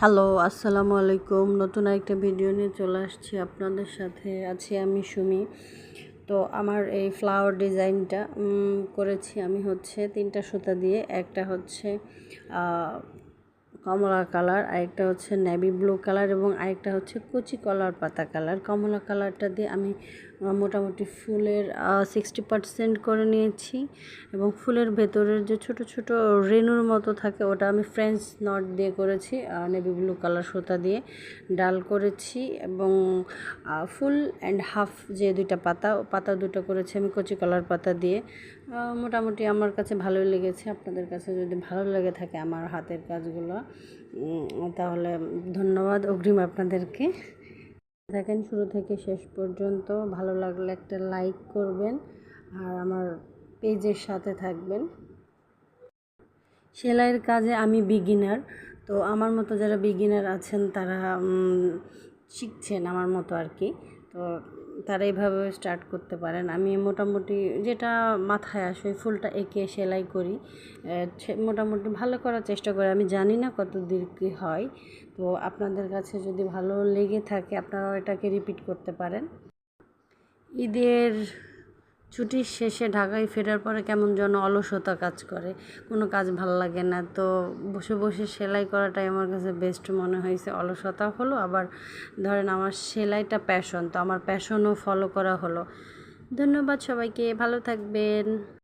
Hello, আসসালামু আলাইকুম। নতুন একটা ভিডিও নিয়ে চলে আসছি আপনাদের সাথে। আছি আমি সুমি। তো আমার এই ফ্লাওয়ার ডিজাইনটা করেছি আমি হচ্ছে 3টা সুতা দিয়ে। একটা হচ্ছে কমলা কালার, আরেকটা হচ্ছে নেভি ব্লু কালার এবং আরেকটা হচ্ছে কচি কলার পাতা কালার। কমলা কালারটা দিয়ে আমি মোটামুটি ফুলের 60% করে নিয়েছি এবং ফুলের ভেতরের যে ছোট ছোট রেণুর মতো থাকে ওটা আমি ফ্রেঞ্চ নট দিয়ে করেছি, নেভি ব্লু কালার সুতা দিয়ে ডাল করেছি এবং ফুল অ্যান্ড হাফ যে দুইটা পাতা দুটো করেছি আমি কচি কলার পাতা দিয়ে। মোটামুটি আমার কাছে ভালোই লেগেছে। আপনাদের কাছে যদি ভালো লেগে থাকে আমার হাতের কাজগুলো তাহলে ধন্যবাদ অগ্রিম আপনাদেরকে। দেখেন শুরু থেকে শেষ পর্যন্ত। ভালো লাগলে একটা লাইক করবেন আর আমার পেজের সাথে থাকবেন। সেলাইয়ের কাজে আমি বিগিনার, তো আমার মতো যারা বিগিনার আছেন তারা শিখছেন আমার মতো আর কি, তো তারা এইভাবে স্টার্ট করতে পারেন। আমি মোটামুটি যেটা মাথায় আসে ওই ফুলটা এঁকে সেলাই করি, মোটামুটি ভালো করার চেষ্টা করি। আমি জানি না কত দূর কী হয়, তো আপনাদের কাছে যদি ভালো লেগে থাকে আপনারাও এটাকে রিপিট করতে পারেন। ঈদের ছুটির শেষে ঢাকায় ফেরার পরে কেমন যেন অলসতা কাজ করে, কোনো কাজ ভালো লাগে না। তো বসে বসে সেলাই করাটাই আমার কাছে বেস্ট মনে হয়েছে। অলসতা হলো, আবার ধরেন আমার সেলাইটা প্যাশন, তো আমার প্যাশনও ফলো করা হলো। ধন্যবাদ সবাইকে, ভালো থাকবেন।